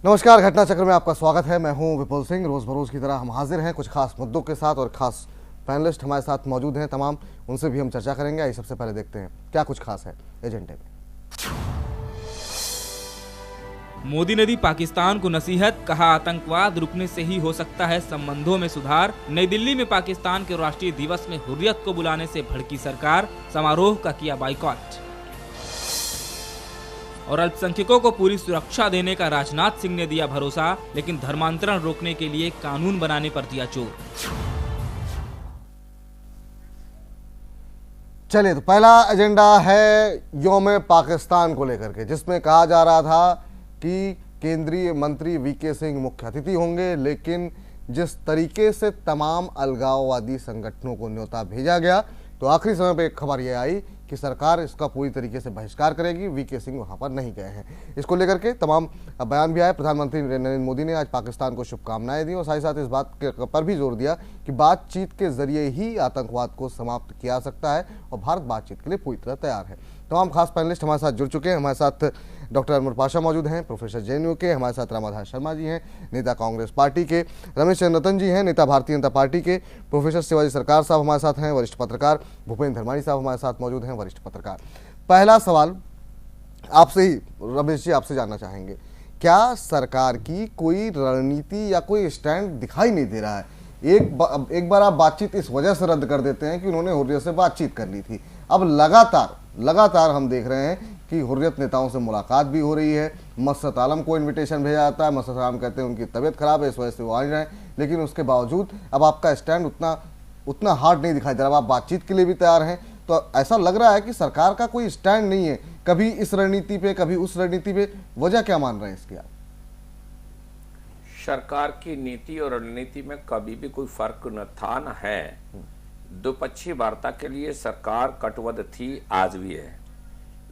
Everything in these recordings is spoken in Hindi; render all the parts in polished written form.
नमस्कार, घटना चक्र में आपका स्वागत है। मैं हूं विपुल सिंह। रोज बरोज की तरह हम हाजिर हैं कुछ खास मुद्दों के साथ और खास पैनलिस्ट हमारे साथ मौजूद हैं तमाम, उनसे भी हम चर्चा करेंगे। आइए सबसे पहले देखते हैं क्या कुछ खास है एजेंडे में। मोदी ने दी पाकिस्तान को नसीहत, कहा आतंकवाद रुकने से ही हो सकता है संबंधों में सुधार। नई दिल्ली में पाकिस्तान के राष्ट्रीय दिवस में हुर्रियत को बुलाने से भड़की सरकार, समारोह का किया बाइकॉट। और अल्पसंख्यकों को पूरी सुरक्षा देने का राजनाथ सिंह ने दिया भरोसा, लेकिन धर्मांतरण रोकने के लिए कानून बनाने पर दिया जोर। चलिए, तो पहला एजेंडा है यौम पाकिस्तान को लेकर के, जिसमें कहा जा रहा था कि केंद्रीय मंत्री वीके सिंह मुख्य अतिथि होंगे, लेकिन जिस तरीके से तमाम अलगाववादी संगठनों को न्योता भेजा गया, तो आखिरी समय पे एक खबर यह आई कि सरकार इसका पूरी तरीके से बहिष्कार करेगी। वीके सिंह वहां पर नहीं गए हैं। इसको लेकर के तमाम बयान भी आए। प्रधानमंत्री नरेंद्र मोदी ने आज पाकिस्तान को शुभकामनाएं दी और साथ ही साथ इस बात पर भी जोर दिया कि बातचीत के जरिए ही आतंकवाद को समाप्त किया जा सकता है और भारत बातचीत के लिए पूरी तरह तैयार है। तमाम खास पैनलिस्ट हमारे साथ जुड़ चुके हैं। हमारे साथ डॉक्टर अमर पाशा मौजूद हैं, प्रोफेसर जेएनयू के। हमारे साथ रामाधार शर्मा जी हैं, नेता कांग्रेस पार्टी के। रमेश चंद्र रतन जी हैं, नेता भारतीय जनता पार्टी के। प्रोफेसर शिवाजी सरकार साहब हमारे साथ हैं, वरिष्ठ पत्रकार। भूपेंद्र धर्माणी साहब हमारे साथ मौजूद हैं, वरिष्ठ पत्रकार। पहला सवाल आपसे ही, रमेश जी, आपसे जानना चाहेंगे, क्या सरकार की कोई रणनीति या कोई स्टैंड दिखाई नहीं दे रहा है? एक बार आप बातचीत इस वजह से रद्द कर देते हैं कि उन्होंने हुर्रियत से बातचीत कर ली थी। अब लगातार हम देख रहे हैं कि हुर्रियत नेताओं से मुलाकात भी हो रही है। मसरत आलम को इनविटेशन भेजा जाता है। मसरत आलम कहते हैं उनकी तबीयत खराब है, इस वजह से वो आ रहे हैं, लेकिन उसके बावजूद अब आपका स्टैंड उतना हार्ड नहीं दिखाई दे रहा। आप बातचीत के लिए भी तैयार हैं, तो ऐसा लग रहा है कि सरकार का कोई स्टैंड नहीं है, कभी इस रणनीति पे कभी उस रणनीति पे। वजह क्या मान रहे हैं इसकी आप? सरकार की नीति और रणनीति में कभी भी कोई फर्क न था न है। द्विपक्षीय वार्ता के लिए सरकार कटिबद्ध थी, आज भी है,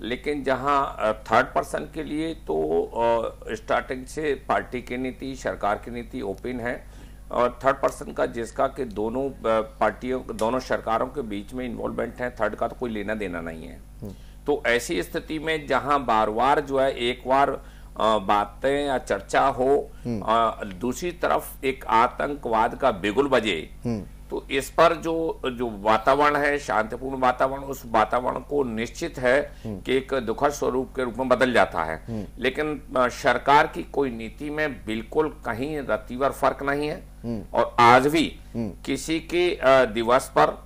लेकिन जहां थर्ड पर्सन के लिए तो स्टार्टिंग से पार्टी की नीति, सरकार की नीति ओपन है, और थर्ड पर्सन का जिसका कि दोनों पार्टियों, दोनों सरकारों के बीच में इन्वॉल्वमेंट है, थर्ड का तो कोई लेना देना नहीं है। तो ऐसी स्थिति में जहां बार बार जो है एक बार बातें या चर्चा हो, दूसरी तरफ एक आतंकवाद का बिगुल बजे, तो इस पर जो वातावरण है, शांतिपूर्ण वातावरण, उस वातावरण को निश्चित है कि एक दुखद स्वरूप के रूप में बदल जाता है। लेकिन सरकार की कोई नीति में बिल्कुल कहीं रत्तीभर फर्क नहीं है। और आज भी किसी के दिवस पर,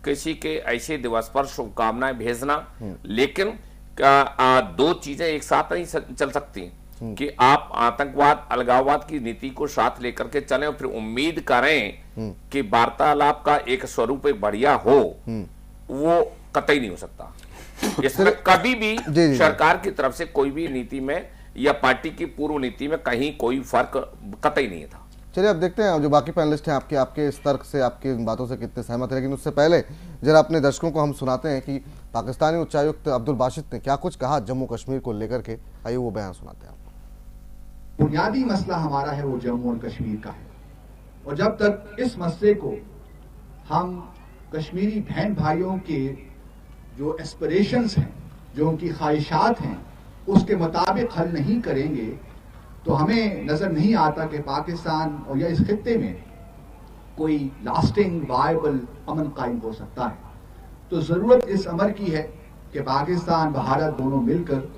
किसी के ऐसे दिवस पर शुभकामनाएं भेजना, लेकिन दो चीजें एक साथ नहीं चल सकती कि आप आतंकवाद, अलगाववाद की नीति को साथ लेकर के चलें और फिर उम्मीद करें कि वार्तालाप का एक स्वरूप एक बढ़िया हो, वो कतई नहीं हो सकता। इसमें कभी भी सरकार की तरफ से कोई भी नीति में या पार्टी की पूर्व नीति में कहीं कोई फर्क कतई नहीं था। चलिए, अब देखते हैं जो बाकी पैनलिस्ट हैं आपके इस तर्क से, आपकी इन बातों से कितने सहमत है। लेकिन उससे पहले जरा अपने दर्शकों को हम सुनाते हैं कि पाकिस्तानी उच्चायुक्त अब्दुल बासित ने क्या कुछ कहा जम्मू कश्मीर को लेकर के। आइए वो बयान सुनाते हैं। बुनियादी मसला हमारा है वो जम्मू और कश्मीर का है, और जब तक इस मसले को हम कश्मीरी बहन भाइयों के जो एस्पिरेशंस हैं, जो उनकी ख्वाहिशात हैं, उसके मुताबिक हल नहीं करेंगे, तो हमें नजर नहीं आता कि पाकिस्तान और या इस खित्ते में कोई लास्टिंग वायबल अमन कायम हो सकता है। तो जरूरत इस अमर की है कि पाकिस्तान, भारत दोनों मिलकर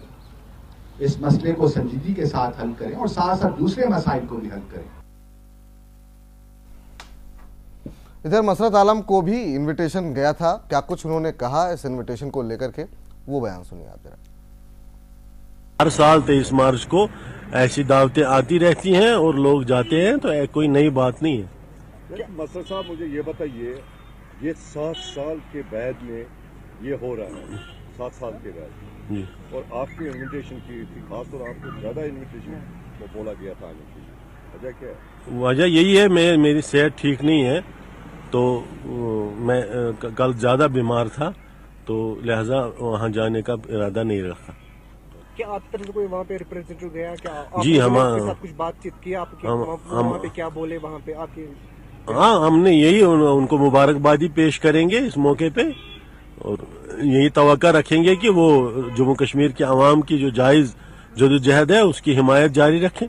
इस मसले को संजीदगी के साथ हल करें और साथ साथ दूसरे मसाइल को भी हल करें। इधर मसरत आलम को भी इनविटेशन गया था, क्या कुछ उन्होंने कहा इस इनविटेशन को लेकर के, वो बयान सुनिए आप जरा। हर साल 23 मार्च को ऐसी दावतें आती रहती हैं और लोग जाते हैं, तो कोई नई बात नहीं है। मसरत साहब, मुझे ये बताइए, ये 7 साल के बाद में ये हो रहा है, 7 साल के बाद जी, और आपकी इन्विटेशन की थी, खासतौर आपको ज्यादा इन्विटेशन को बोला गया था आने के लिए, वजह क्या है? वजह यही है, मेरी सेहत ठीक नहीं है, तो मैं कल ज्यादा बीमार था, तो लिहाजा वहाँ जाने का इरादा नहीं रखा। क्या आपकी तरफ से कोई वहाँ पे रिप्रेजेंटेटिव गया? क्या जी, हमारे साथ कुछ बातचीत की आपकी? वहाँ पे क्या बोले वहाँ पे आपकी? हाँ, हमने यही उनको मुबारकबादी पेश करेंगे इस मौके पे, और यही तवक्का रखेंगे कि वो जम्मू कश्मीर के अवाम की जो जायज जदोजहद है उसकी हिमायत जारी रखें।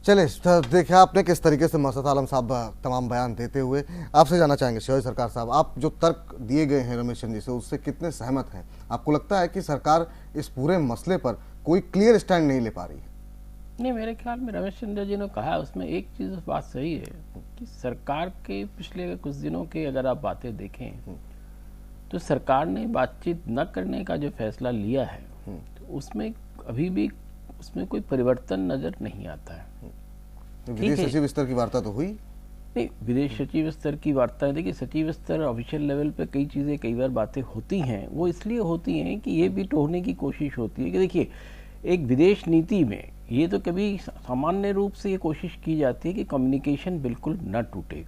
चले देखिए आपने किस तरीके से मसद आलम साहब तमाम बयान देते हुए, आपसे जानना चाहेंगे शिवाजी सरकार साहब, आप जो तर्क दिए गए हैं रमेश चंद जी से उससे कितने सहमत हैं? आपको लगता है कि सरकार इस पूरे मसले पर कोई क्लियर स्टैंड नहीं ले पा रही है? नहीं, मेरे ख्याल में रमेश चंद्र जी ने कहा उसमें एक चीज़ बात सही है कि सरकार के पिछले कुछ दिनों के अगर आप बातें देखें तो सरकार ने बातचीत न करने का जो फैसला लिया है तो उसमें अभी भी उसमें कोई परिवर्तन नजर नहीं आता है। विदेश सचिव स्तर की वार्ता तो हुई नहीं, विदेश सचिव स्तर की वार्ता, देखिए सचिव स्तर ऑफिशियल लेवल पे कई चीज़ें कई बार बातें होती हैं, वो इसलिए होती हैं कि ये भी टोहने की कोशिश होती है कि देखिए एक विदेश नीति में ये तो कभी सामान्य रूप से ये कोशिश की जाती है कि कम्युनिकेशन बिल्कुल न टूटे।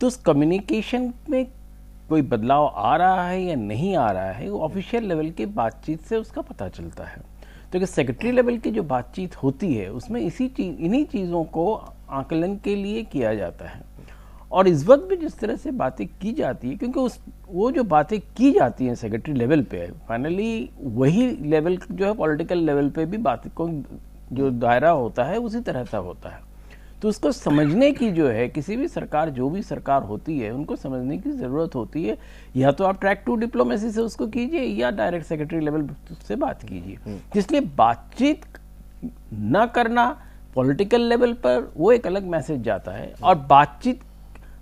तो उस कम्युनिकेशन में कोई बदलाव आ रहा है या नहीं आ रहा है वो ऑफिशियल लेवल की बातचीत से उसका पता चलता है। तो कि सेक्रेटरी लेवल की जो बातचीत होती है उसमें इन्हीं चीज़ों को आकलन के लिए किया जाता है। और इस वक्त भी जिस तरह से बातें की जाती है, क्योंकि वो जो बातें की जाती हैं सेक्रेटरी लेवल पे, फाइनली वही लेवल जो है पॉलिटिकल लेवल पे भी बात को जो दायरा होता है उसी तरह का होता है। तो उसको समझने की जो है किसी भी सरकार, जो भी सरकार होती है, उनको समझने की ज़रूरत होती है। या तो आप ट्रैक टू डिप्लोमेसी से उसको कीजिए या डायरेक्ट सेक्रेटरी लेवल से बात कीजिए। इसलिए बातचीत न करना पॉलिटिकल लेवल पर वो एक अलग मैसेज जाता है, और बातचीत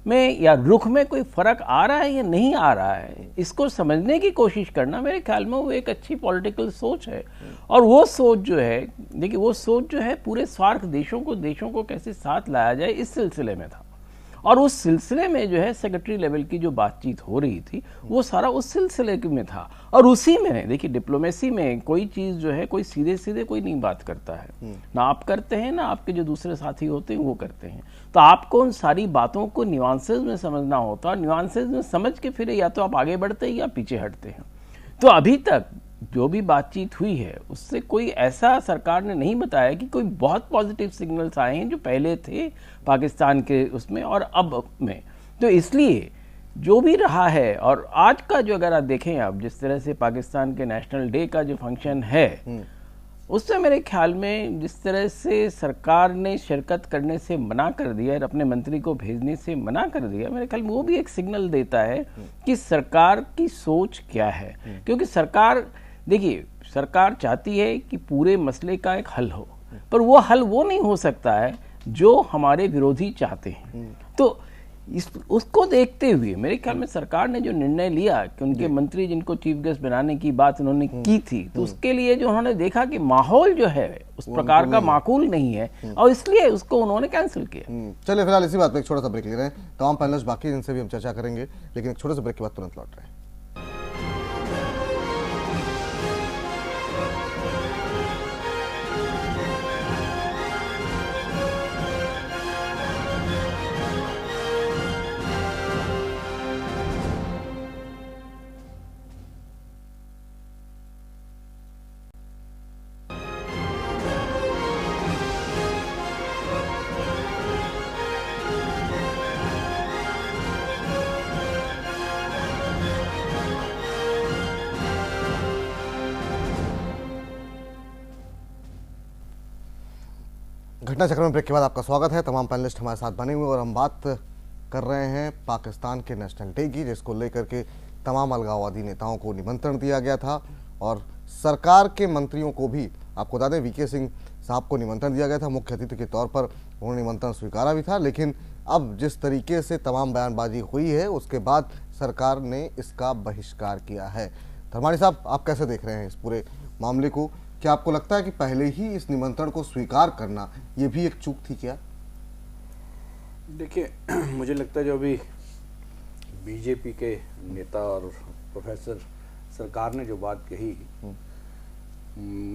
में या रुख में कोई फर्क आ रहा है या नहीं आ रहा है इसको समझने की कोशिश करना मेरे ख्याल में वो एक अच्छी पॉलिटिकल सोच है। और वो सोच जो है, देखिए वो सोच जो है पूरे सार्क देशों को कैसे साथ लाया जाए इस सिलसिले में था। और उस सिलसिले में जो है सेक्रेटरी लेवल की जो बातचीत हो रही थी वो सारा उस सिलसिले में था। और उसी में देखिए डिप्लोमेसी में कोई चीज़ जो है कोई सीधे सीधे कोई नहीं बात करता है, ना आप करते हैं ना आपके जो दूसरे साथी होते हैं वो करते हैं। तो आपको उन सारी बातों को न्यूआंसेस में समझना होता है, और न्यूआंसेस में समझ के फिर या तो आप आगे बढ़ते हैं या पीछे हटते हैं। तो अभी तक जो भी बातचीत हुई है उससे कोई ऐसा सरकार ने नहीं बताया कि कोई बहुत पॉजिटिव सिग्नल्स आए हैं जो पहले थे पाकिस्तान के उसमें और अब में। तो इसलिए जो भी रहा है, और आज का जो अगर आप देखें आप जिस तरह से पाकिस्तान के नेशनल डे का जो फंक्शन है उससे मेरे ख्याल में जिस तरह से सरकार ने शिरकत करने से मना कर दिया और अपने मंत्री को भेजने से मना कर दिया, मेरे ख्याल में वो भी एक सिग्नल देता है कि सरकार की सोच क्या है। क्योंकि सरकार, देखिए सरकार चाहती है कि पूरे मसले का एक हल हो, पर वो हल वो नहीं हो सकता है जो हमारे विरोधी चाहते हैं। तो उसको देखते हुए मेरे ख्याल में सरकार ने जो निर्णय लिया कि उनके मंत्री जिनको चीफ गेस्ट बनाने की बात उन्होंने की थी, तो उसके लिए जो उन्होंने देखा कि माहौल जो है उस प्रकार का माकूल नहीं है, और इसलिए उसको उन्होंने कैंसिल किया। चलिए फिलहाल इसी बात पे एक छोटा सा ब्रेक ले रहे हैं। तमाम पैनलिस्ट बाकी जिनसे भी हम चर्चा करेंगे, लेकिन एक छोटे से ब्रेक के बाद तुरंत लौट रहे हैं। घटना चक्र में ब्रेक के बाद आपका स्वागत है। तमाम पैनलिस्ट हमारे साथ बने हुए और हम बात कर रहे हैं पाकिस्तान के नेशनल डे की, जिसको लेकर के तमाम अलगाववादी नेताओं को निमंत्रण दिया गया था और सरकार के मंत्रियों को भी, आपको बता दें वीके सिंह साहब को निमंत्रण दिया गया था, मुख्य अतिथि के तौर पर उन्होंने निमंत्रण स्वीकारा भी था। लेकिन अब जिस तरीके से तमाम बयानबाजी हुई है उसके बाद सरकार ने इसका बहिष्कार किया है। धर्माणी साहब, आप कैसे देख रहे हैं इस पूरे मामले को? क्या आपको लगता है कि पहले ही इस निमंत्रण को स्वीकार करना ये भी एक चूक थी क्या? देखिए, मुझे लगता है जो अभी बीजेपी के नेता और प्रोफेसर सरकार ने जो बात कही,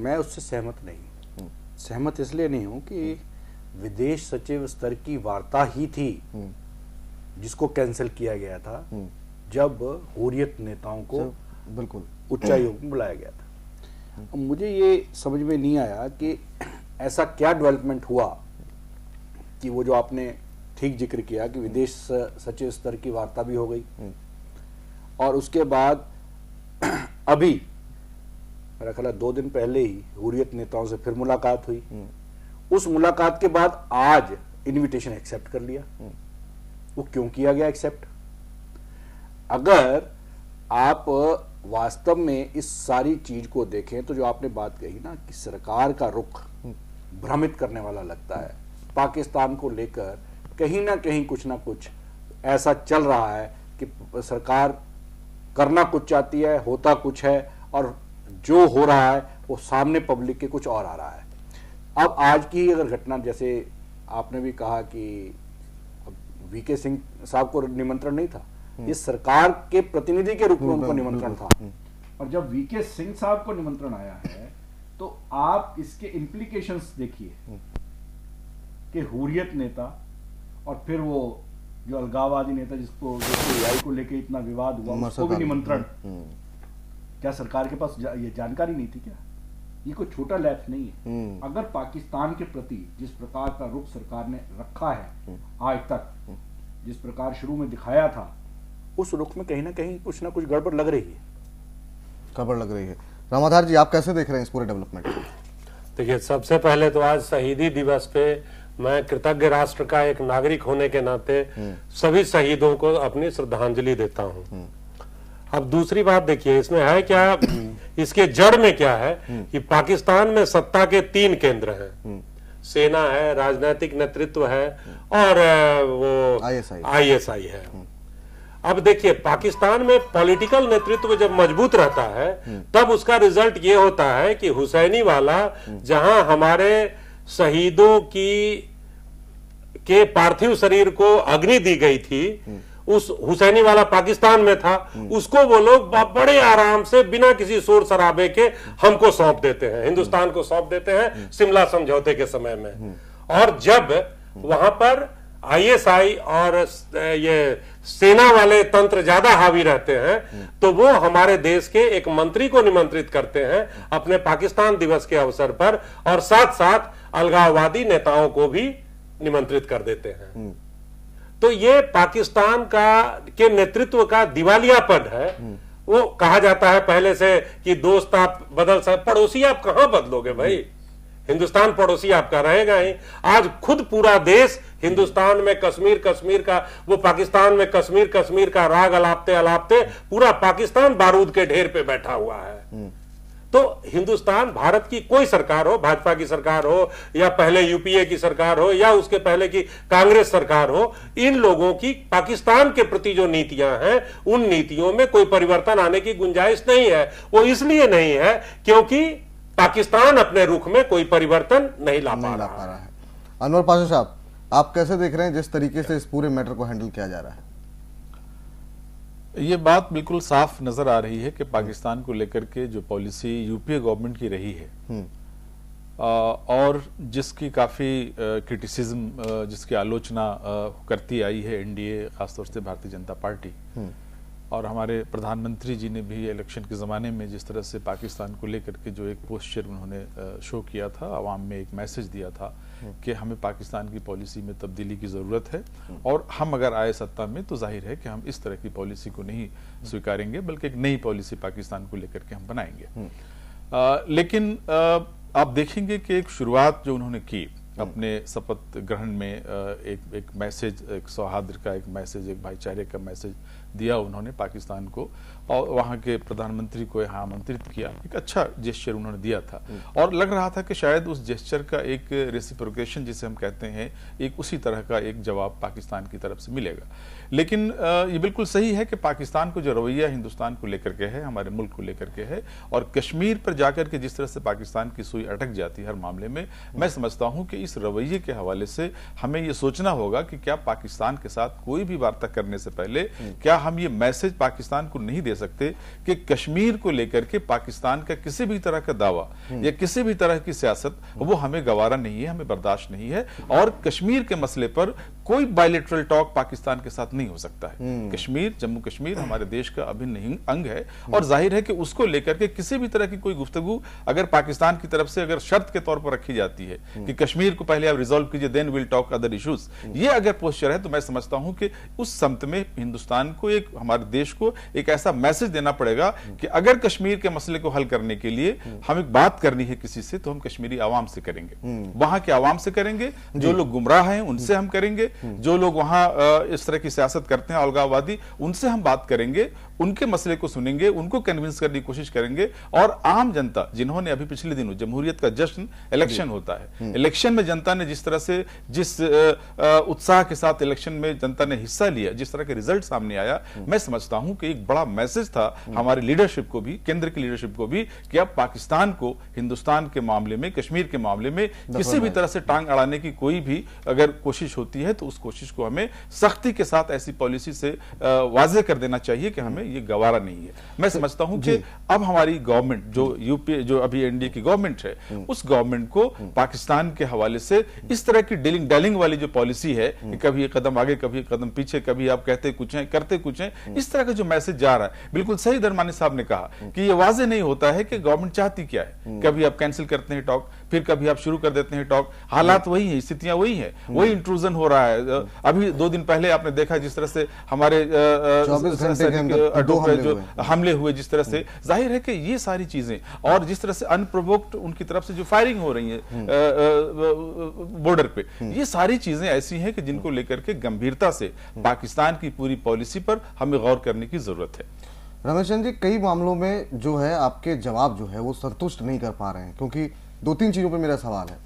मैं उससे सहमत नहीं। सहमत इसलिए नहीं हूं कि विदेश सचिव स्तर की वार्ता ही थी जिसको कैंसिल किया गया था जब हुर्रियत नेताओं को बिल्कुल उच्चायोग में बुलाया गया था। मुझे ये समझ में नहीं आया कि ऐसा क्या डेवलपमेंट हुआ कि वो जो आपने ठीक जिक्र किया कि विदेश सचिव स्तर की वार्ता भी हो गई और उसके बाद अभी मेरा ख्याल 2 दिन पहले ही हुर्रियत नेताओं से फिर मुलाकात हुई उस मुलाकात के बाद आज इनविटेशन एक्सेप्ट कर लिया। वो क्यों किया गया एक्सेप्ट? अगर आप वास्तव में इस सारी चीज को देखें तो जो आपने बात कही ना कि सरकार का रुख भ्रमित करने वाला लगता है, पाकिस्तान को लेकर कहीं ना कहीं कुछ ना कुछ ऐसा चल रहा है कि सरकार करना कुछ चाहती है, होता कुछ है, और जो हो रहा है वो सामने पब्लिक के कुछ और आ रहा है। अब आज की अगर घटना, जैसे आपने भी कहा कि वीके सिंह साहब को निमंत्रण नहीं था, ये सरकार के प्रतिनिधि के रूप में उनको निमंत्रण था, और जब वीके सिंह साहब को निमंत्रण आया है तो आप इसके इम्प्लीकेशंस देखिए कि हुर्रियत नेता और फिर वो जो अलगाववादी नेता जिसको AI को लेके इतना विवाद हुआ उसको भी निमंत्रण। क्या सरकार के पास ये जानकारी नहीं थी क्या? ये कोई छोटा लैप्स नहीं है। अगर पाकिस्तान के प्रति जिस प्रकार का रुख सरकार ने रखा है आज तक, जिस प्रकार शुरू में दिखाया था, उस रुख में कहीं ना कहीं कुछ ना कुछ गड़बड़ लग रही है। गड़बड़ लग रही है। रामाधार जी, आप कैसे देख रहे हैं इस पूरे डेवलपमेंट को? देखिए, सबसे पहले तो आज शहीदी दिवस पे मैं कृतज्ञ राष्ट्र का एक नागरिक होने के नाते सभी शहीदों को अपनी श्रद्धांजलि देता हूं। अब दूसरी बात देखिए, इसमें है क्या, इसके जड़ में क्या है कि पाकिस्तान में सत्ता के 3 केंद्र हैं, सेना है, राजनीतिक नेतृत्व है और वो ISI है। अब देखिए, पाकिस्तान में पॉलिटिकल नेतृत्व जब मजबूत रहता है तब उसका रिजल्ट ये होता है कि हुसैनी वाला, जहां हमारे शहीदों के पार्थिव शरीर को अग्नि दी गई थी, उस हुसैनी वाला पाकिस्तान में था, उसको वो लोग बड़े आराम से बिना किसी शोर शराबे के हमको सौंप देते हैं, हिंदुस्तान को सौंप देते हैं सिमला समझौते के समय में। और जब वहां पर ISI और ये सेना वाले तंत्र ज्यादा हावी रहते हैं तो वो हमारे देश के एक मंत्री को निमंत्रित करते हैं अपने पाकिस्तान दिवस के अवसर पर, और साथ साथ अलगाववादी नेताओं को भी निमंत्रित कर देते हैं। तो ये पाकिस्तान के नेतृत्व का दिवालियापन है। वो कहा जाता है पहले से कि दोस्त आप बदल सकते, पड़ोसी आप कहां बदलोगे भाई? हिंदुस्तान पड़ोसी आपका रहेगा ही। आज खुद पूरा देश हिंदुस्तान में कश्मीर का, वो पाकिस्तान में कश्मीर का राग अलापते अलापते पूरा पाकिस्तान बारूद के ढेर पे बैठा हुआ है। तो हिंदुस्तान, भारत की कोई सरकार हो, भाजपा की सरकार हो या पहले UPA की सरकार हो या उसके पहले की कांग्रेस सरकार हो, इन लोगों की पाकिस्तान के प्रति जो नीतियां हैं उन नीतियों में कोई परिवर्तन आने की गुंजाइश नहीं है। वो इसलिए नहीं है क्योंकि पाकिस्तान अपने रुख में कोई परिवर्तन नहीं ला पा रहा है। अनवर पाशा साहब, आप कैसे देख रहे हैं जिस तरीके से इस पूरे मैटर को हैंडल किया जा रहा है? ये बात बिल्कुल साफ नजर आ रही है कि पाकिस्तान को लेकर के जो पॉलिसी UPA गवर्नमेंट की रही है और जिसकी काफी क्रिटिसिज्म, जिसकी आलोचना करती आई है NDA, खासतौर से भारतीय जनता पार्टी, और हमारे प्रधानमंत्री जी ने भी इलेक्शन के ज़माने में जिस तरह से पाकिस्तान को लेकर के जो एक पोस्चर उन्होंने शो किया था, आवाम में एक मैसेज दिया था कि हमें पाकिस्तान की पॉलिसी में तब्दीली की ज़रूरत है और हम अगर आए सत्ता में तो जाहिर है कि हम इस तरह की पॉलिसी को नहीं स्वीकारेंगे, बल्कि एक नई पॉलिसी पाकिस्तान को लेकर के हम बनाएंगे। लेकिन आप देखेंगे कि एक शुरुआत जो उन्होंने की अपने शपथ ग्रहण में, एक मैसेज, एक सौहार्द का एक मैसेज, एक भाईचारे का मैसेज दिया उन्होंने पाकिस्तान को, और वहाँ के प्रधानमंत्री को यहाँ आमंत्रित किया। एक अच्छा जेस्चर उन्होंने दिया था और लग रहा था कि शायद उस जेस्चर का एक रेसिप्रोकेशन जिसे हम कहते हैं, एक उसी तरह का एक जवाब पाकिस्तान की तरफ से मिलेगा। लेकिन ये बिल्कुल सही है कि पाकिस्तान को जो रवैया हिंदुस्तान को लेकर के है, हमारे मुल्क को लेकर के है, और कश्मीर पर जाकर के जिस तरह से पाकिस्तान की सुई अटक जाती है हर मामले में, मैं समझता हूँ कि इस रवैये के हवाले से हमें ये सोचना होगा कि क्या पाकिस्तान के साथ कोई भी वार्ता करने से पहले क्या हम ये मैसेज पाकिस्तान को नहीं दे सकते कि कश्मीर को लेकर के पाकिस्तान का किसी भी तरह का दावा या किसी भी तरह की सियासत वो हमें गवारा नहीं है, हमें बर्दाश्त नहीं है, और कश्मीर के मसले पर कोई बायलैटरल टॉक पाकिस्तान के साथ नहीं हो सकता है। कश्मीर, जम्मू कश्मीर हमारे देश का अभिन्न अंग है और जाहिर है कि उसको लेकर के किसी भी तरह की कोई गुफ्तगू अगर पाकिस्तान की तरफ से अगर शर्त के तौर पर रखी जाती है कि कश्मीर को पहले आप रिजॉल्व कीजिए, then will talk other issues, ये अगर पोस्चर है तो मैं समझता हूं कि उस समत में हिंदुस्तान को एक हमारे देश को एक ऐसा मैसेज देना पड़ेगा कि अगर कश्मीर के मसले को हल करने के लिए हम एक बात करनी है किसी से, तो हम कश्मीरी आवाम से करेंगे, वहां के आवाम से करेंगे, जो लोग गुमराह हैं उनसे हम करेंगे, जो लोग वहां इस तरह की सियासत करते हैं अलगाववादी, उनसे हम बात करेंगे, उनके मसले को सुनेंगे, उनको कन्विंस करने की कोशिश करेंगे। और आम जनता जिन्होंने अभी पिछले दिनों जमहूरियत का जश्न, इलेक्शन होता है, इलेक्शन में जनता ने जिस तरह से, जिस उत्साह के साथ इलेक्शन में जनता ने हिस्सा लिया, जिस तरह के रिजल्ट सामने आया, मैं समझता हूं कि एक बड़ा मैसेज था हमारी लीडरशिप को भी, केंद्र की लीडरशिप को भी, कि अब पाकिस्तान को हिंदुस्तान के मामले में, कश्मीर के मामले में किसी भी तरह से टांग अड़ाने की कोई भी अगर कोशिश होती है तो उस कोशिश को हमें सख्ती के साथ ऐसी पॉलिसी से वाजे कर देना चाहिए कि हमें ये गवारा नहीं है। मैं समझता हूं कि अब हमारी गवर्नमेंट, जो यूपीए, जो अभी एनडीए की गवर्नमेंट है, उस गवर्नमेंट को पाकिस्तान के हवाले से इस तरह की डीलिंग डैलिंग वाली जो पॉलिसी है कि कभी एक कदम आगे, कभी एक कदम पीछे, कभी आप कहते कुछ हैं करते कुछ हैं, इस तरह का जो मैसेज जा रहा है, बिल्कुल सही धर्मानी साहब ने कहा कि ये वाजे नहीं होता है कि गवर्नमेंट चाहती क्या है। कभी आप कैंसिल करते हैं टॉक, फिर कभी आप शुरू कर देते हैं टॉक, हालात वही है, स्थितियां वही है, वही इंट्रूजन हो रहा है। अभी 2 दिन पहले आपने देखा जिस तरह से हमारे 24 घंटे के अंदर अड्डों पे जो हमले हुए, जिस तरह से, जाहिर है कि ये सारी चीजें, और जिस तरह से अनप्रोवोक्ड उनकी तरफ से जो फायरिंग हो रही है बॉर्डर पे, ये सारी चीजें ऐसी हैं कि जिनको लेकर के गंभीरता से पाकिस्तान की पूरी पॉलिसी पर हमें गौर करने की जरूरत है। रमेश चंद जी, कई मामलों में जो है आपके जवाब जो है वो संतुष्ट नहीं कर पा रहे हैं, क्योंकि 2-3 चीजों पे मेरा सवाल है।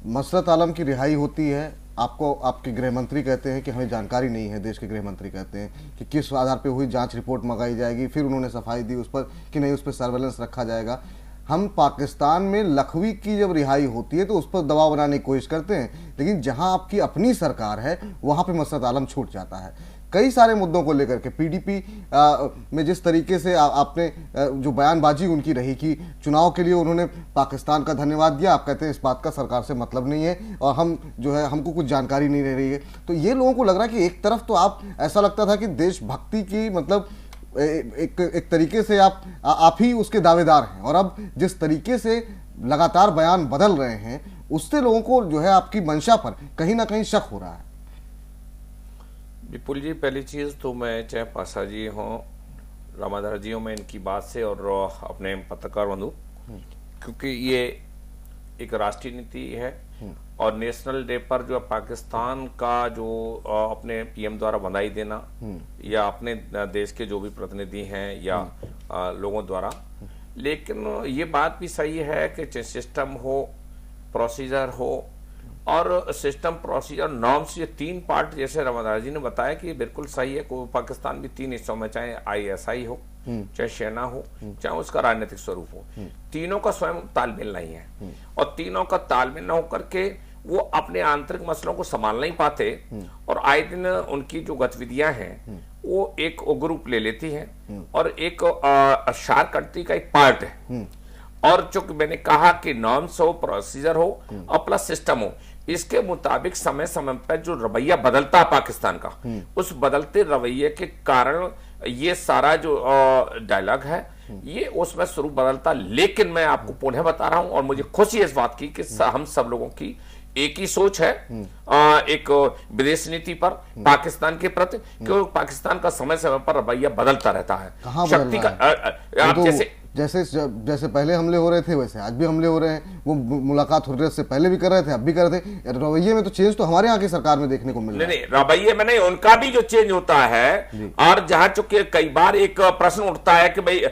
मसरत आलम की रिहाई होती है, आपको आपके गृह मंत्री कहते हैं कि हमें जानकारी नहीं है, देश के गृह मंत्री कहते हैं कि किस आधार पे हुई, जांच रिपोर्ट मंगाई जाएगी, फिर उन्होंने सफाई दी उस पर कि नहीं, उस पर सर्वेलेंस रखा जाएगा। हम पाकिस्तान में लखवी की जब रिहाई होती है तो उस पर दबाव बनाने की कोशिश करते हैं, लेकिन जहां आपकी अपनी सरकार है वहां पे मसरत आलम छूट जाता है। कई सारे मुद्दों को लेकर के पीडीपी में जिस तरीके से आपने जो बयानबाजी उनकी रही कि चुनाव के लिए उन्होंने पाकिस्तान का धन्यवाद दिया, आप कहते हैं इस बात का सरकार से मतलब नहीं है और हम जो है हमको कुछ जानकारी नहीं रह रही है, तो ये लोगों को लग रहा है कि एक तरफ तो आप, ऐसा लगता था कि देशभक्ति की मतलब एक तरीके से आप ही उसके दावेदार हैं, और अब जिस तरीके से लगातार बयान बदल रहे हैं उससे लोगों को जो है आपकी मंशा पर कहीं ना कहीं शक हो रहा है। विपुल जी, पहली चीज़ तो मैं चाहे पासा जी हों, रामाधार जी हों, मैं इनकी बात से और अपने पत्रकार बंधु, क्योंकि ये एक राष्ट्रीय नीति है और नेशनल डे पर जो पाकिस्तान का जो अपने पीएम द्वारा बधाई देना या अपने देश के जो भी प्रतिनिधि हैं या लोगों द्वारा, लेकिन ये बात भी सही है कि सिस्टम हो, प्रोसीजर हो, और सिस्टम, प्रोसीजर, नॉर्म्स, ये 3 पार्ट जैसे रमादार जी ने बताया कि बिल्कुल सही है। पाकिस्तान भी 3 हिस्सों में, चाहे ISI हो, चाहे सेना हो, चाहे उसका राजनीतिक स्वरूप हो, तीनों का स्वयं तालमेल नहीं है, और तीनों का तालमेल न होकर के वो अपने आंतरिक मसलों को संभाल नहीं पाते, और आए दिन उनकी जो गतिविधियां हैं वो एक उग्र रूप ले लेती हैं और एक शार कंट्री का एक पार्ट है। और जो मैंने कहा कि नॉर्म्स हो, प्रोसीजर हो और प्लस सिस्टम हो, इसके मुताबिक समय समय पर जो रवैया बदलता है पाकिस्तान का, उस बदलते रवैये के कारण ये सारा जो डायलॉग है ये उसमें स्वरूप बदलता। लेकिन मैं आपको पुनः बता रहा हूं, और मुझे खुशी है इस बात की कि हम सब लोगों की एक ही सोच है एक विदेश नीति पर पाकिस्तान के प्रति, क्योंकि पाकिस्तान का समय समय पर रवैया बदलता रहता है। शक्ति का आप जैसे पहले हमले हो रहे थे वैसे आज भी हमले हो रहे हैं, वो मुलाकात हुर्रियत से पहले भी कर रहे थे, अब भी कर रहे थे। रवैये में तो चेंज तो हमारे यहाँ की सरकार में देखने को मिल रहा है। नहीं, रवैये में नहीं, उनका भी जो चेंज होता है। और जहां चूंकि कई बार एक प्रश्न उठता है कि भाई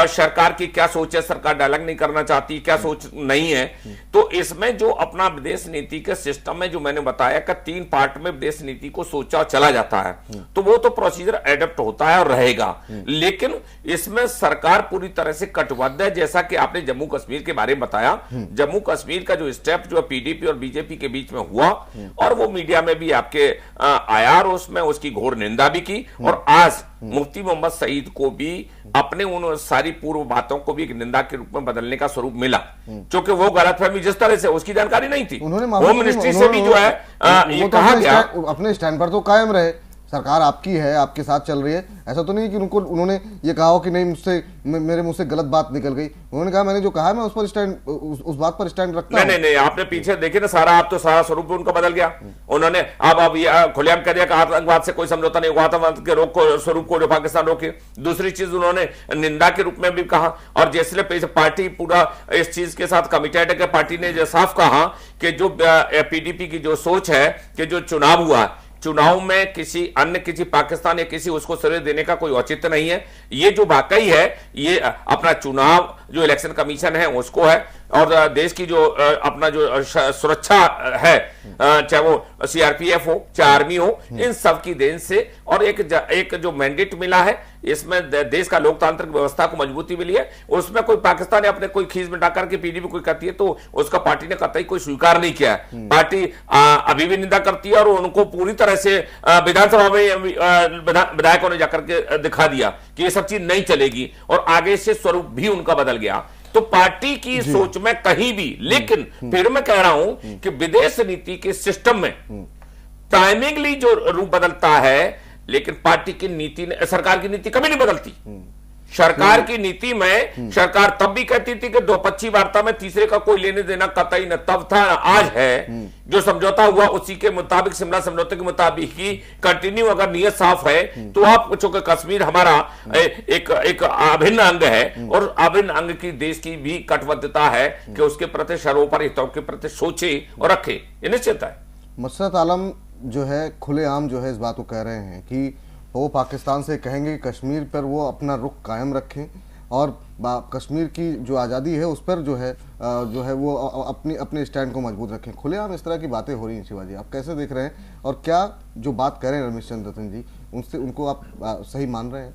सरकार की क्या सोच है, सरकार डायलॉग नहीं करना चाहती, क्या सोच नहीं है, तो इसमें जो अपना विदेश नीति के सिस्टम में जो मैंने बताया कि 3 पार्ट में विदेश नीति को सोचा चला जाता है, तो वो तो प्रोसीजर एडप्ट होता है और रहेगा। लेकिन इसमें सरकार पूरी तरह से कटिबद्ध है। जैसा कि आपने जम्मू कश्मीर के बारे में बताया, जम्मू कश्मीर का जो स्टेप जो पीडीपी और बीजेपी के बीच में हुआ, और वो मीडिया में भी आपके आया और उसमें उसकी घोर निंदा भी की, और आज मुफ्ती मोहम्मद सईद को भी अपने उन सारी पूर्व बातों को भी एक निंदा के रूप में बदलने का स्वरूप मिला, क्योंकि वो गलतफहमी जिस तरह से उसकी जानकारी नहीं थी। होम मिनिस्ट्री से भी जो है ये कहा गया, अपने स्टैंड पर तो कायम रहे, सरकार आपकी है, आपके साथ चल रही है। ऐसा तो नहीं कि उन्होंने ये कहा हो कि नहीं मुझसे मेरे मुंह से गलत बात निकल गई। उन्होंने कहा मैंने जो कहा है मैं उस पर स्टैंड, उस बात पर स्टैंड रखता हूं। नहीं, आपने पीछे देखे ना सारा, आप तो सारा स्वरूप उनका बदल गया। उन्होंने अब ये खुलेआम कर दिया कि आतंकवाद से कोई समझौता नहीं होगा, आतंकवाद के रोक को स्वरूप को जो पाकिस्तान रोके। दूसरी चीज उन्होंने निंदा के रूप में भी कहा, और जैसे पार्टी पूरा इस चीज के साथ कमिटेड है कि पार्टी ने जो साफ कहा कि जो पीडीपी की जो सोच है कि जो चुनाव हुआ, चुनाव में किसी पाकिस्तान या किसी उसको सरे देने का कोई औचित्य नहीं है। ये जो वाकई है ये अपना चुनाव जो इलेक्शन कमीशन है उसको है, और देश की जो अपना जो सुरक्षा है, चाहे वो सीआरपीएफ हो चाहे आर्मी हो, इन सब की देन से, और एक जो मैंडेट मिला है इसमें देश का लोकतांत्रिक व्यवस्था को मजबूती मिली है। उसमें कोई पाकिस्तान अपने कोई खींच में डाकर के पीडीपी कोई करती है तो उसका पार्टी ने कतई कोई स्वीकार नहीं किया है। पार्टी अभी भी निंदा करती है, और उनको पूरी तरह से विधानसभा में विधायकों ने जाकर के दिखा दिया कि ये सब चीज नहीं चलेगी, और आगे से स्वरूप भी उनका बदल गया। तो पार्टी की सोच में कहीं भी, लेकिन फिर मैं कह रहा हूं कि विदेश नीति के सिस्टम में टाइमिंगली जो रूप बदलता है, लेकिन पार्टी की नीति, सरकार की नीति कभी नहीं बदलती। सरकार की नीति में सरकार तब भी कहती थी कि द्विपक्षीय वार्ता में तीसरे का कोई लेने देना कतई न तब था न आज है। जो समझौता हुआ उसी के मुताबिक, शिमला समझौते के मुताबिक ही कंटिन्यू, अगर नियत साफ है तो आप पूछो कि कश्मीर हमारा एक अभिन्न अंग है, और अभिन्न अंग की देश की भी कटिबद्धता है कि उसके प्रति सर्वोपरि हितों के प्रति सोचे और रखे, ये निश्चित है। मसरत आलम जो है खुलेआम जो है इस बात को कह रहे हैं कि वो पाकिस्तान से कहेंगे कि कश्मीर पर वो अपना रुख कायम रखें, और कश्मीर की जो आज़ादी है उस पर जो है वो अपने स्टैंड को मजबूत रखें। खुलेआम इस तरह की बातें हो रही हैं शिवाजी, आप कैसे देख रहे हैं, और क्या जो बात कह रहे हैं रमेश चंद्र रतन जी उनको आप सही मान रहे हैं?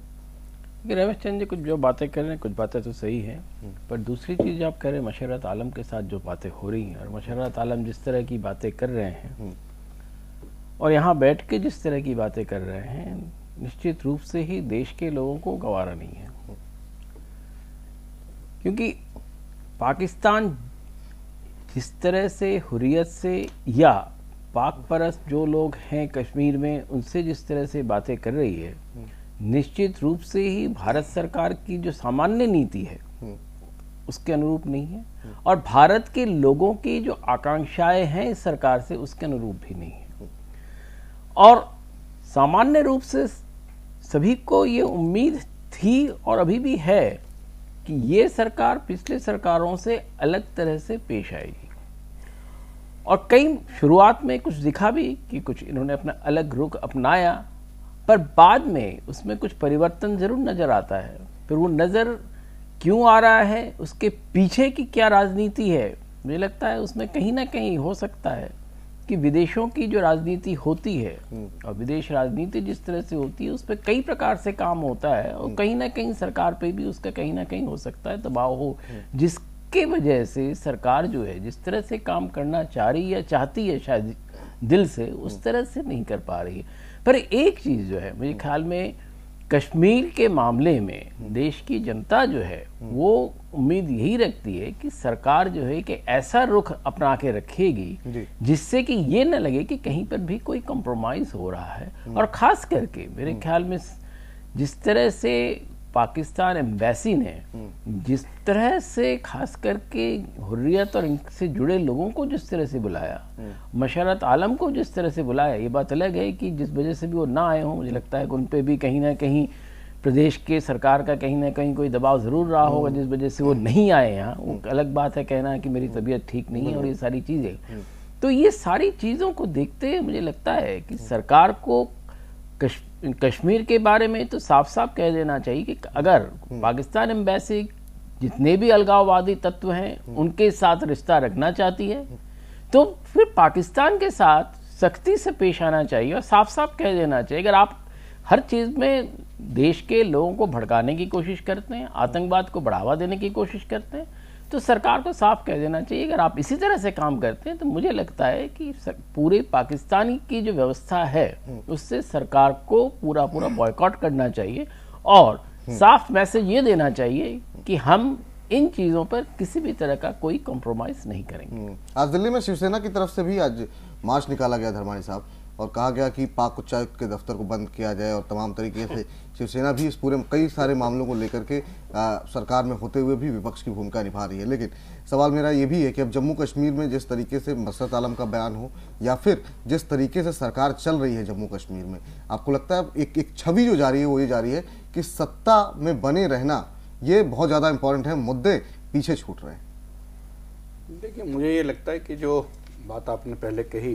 रमेश चंद्र जी कुछ जो बातें कर रहे हैं, कुछ बातें तो सही हैं, पर दूसरी चीज़ आप कह रहे हैं मशरत आलम के साथ जो बातें हो रही हैं, और मशरत आलम जिस तरह की बातें कर रहे हैं और यहाँ बैठ के जिस तरह की बातें कर रहे हैं, निश्चित रूप से ही देश के लोगों को गवारा नहीं है। क्योंकि पाकिस्तान जिस तरह से हुर्रियत से, या पाक परस्त जो लोग हैं कश्मीर में उनसे जिस तरह से बातें कर रही है, निश्चित रूप से ही भारत सरकार की जो सामान्य नीति है उसके अनुरूप नहीं है, और भारत के लोगों की जो आकांक्षाएं हैं इस सरकार से उसके अनुरूप भी नहीं है। और सामान्य रूप से सभी को ये उम्मीद थी और अभी भी है कि ये सरकार पिछले सरकारों से अलग तरह से पेश आएगी, और कई शुरुआत में कुछ दिखा भी कि कुछ इन्होंने अपना अलग रुख अपनाया, पर बाद में उसमें कुछ परिवर्तन जरूर नजर आता है। फिर वो नजर क्यों आ रहा है, उसके पीछे की क्या राजनीति है, मुझे लगता है उसमें कहीं ना कहीं हो सकता है कि विदेशों की जो राजनीति होती है, और विदेश राजनीति जिस तरह से होती है उस पर कई प्रकार से काम होता है, और कहीं ना कहीं सरकार पे भी उसका कहीं ना कहीं हो सकता है दबाव हो, जिसके वजह से सरकार जो है जिस तरह से काम करना चाह रही है, चाहती है शायद दिल से, उस तरह से नहीं कर पा रही है। पर एक चीज़ जो है मेरे ख्याल में कश्मीर के मामले में देश की जनता जो है वो उम्मीद यही रखती है कि सरकार जो है कि ऐसा रुख अपना के रखेगी जिससे कि ये न लगे कि कहीं पर भी कोई कॉम्प्रोमाइज हो रहा है। और खास करके मेरे ख्याल में जिस तरह से पाकिस्तान एम्बेसी ने जिस तरह से खास करके हुर्रियत और इनसे जुड़े लोगों को जिस तरह से बुलाया, मशरत आलम को जिस तरह से बुलाया, ये बात अलग है कि जिस वजह से भी वो ना आए हों, मुझे लगता है कि उन पे भी कहीं ना कहीं प्रदेश के सरकार का कहीं ना कहीं कोई दबाव ज़रूर रहा होगा जिस वजह से वो नहीं आए यहाँ। वो अलग बात है कहना कि मेरी तबीयत ठीक नहीं है और ये सारी चीज़ें। तो ये सारी चीज़ों को देखते हुए मुझे लगता है कि सरकार को कश्मीर के बारे में तो साफ साफ कह देना चाहिए कि अगर पाकिस्तान एम्बेसी जितने भी अलगाववादी तत्व हैं उनके साथ रिश्ता रखना चाहती है तो फिर पाकिस्तान के साथ सख्ती से पेश आना चाहिए और साफ साफ कह देना चाहिए। अगर आप हर चीज़ में देश के लोगों को भड़काने की कोशिश करते हैं, आतंकवाद को बढ़ावा देने की कोशिश करते हैं, तो सरकार को साफ कह देना चाहिए। अगर आप इसी तरह से काम करते हैं तो मुझे लगता है कि पूरे पाकिस्तानी की जो व्यवस्था है उससे सरकार को पूरा बॉयकॉट करना चाहिए और साफ मैसेज ये देना चाहिए कि हम इन चीज़ों पर किसी भी तरह का कोई कॉम्प्रोमाइज नहीं करेंगे। आज दिल्ली में शिवसेना की तरफ से भी आज मार्च निकाला गया धर्माणी साहब, और कहा गया कि पाक उच्चायुक्त के दफ्तर को बंद किया जाए और तमाम तरीके से शिवसेना भी इस पूरे कई सारे मामलों को लेकर के सरकार में होते हुए भी विपक्ष की भूमिका निभा रही है। लेकिन सवाल मेरा ये भी है कि अब जम्मू कश्मीर में जिस तरीके से मसरत आलम का बयान हो या फिर जिस तरीके से सरकार चल रही है जम्मू कश्मीर में, आपको लगता है एक छवि जो जा रही है वो ये जा रही है कि सत्ता में बने रहना ये बहुत ज़्यादा इंपॉर्टेंट है, मुद्दे पीछे छूट रहे हैं? देखिए, मुझे ये लगता है कि जो बात आपने पहले कही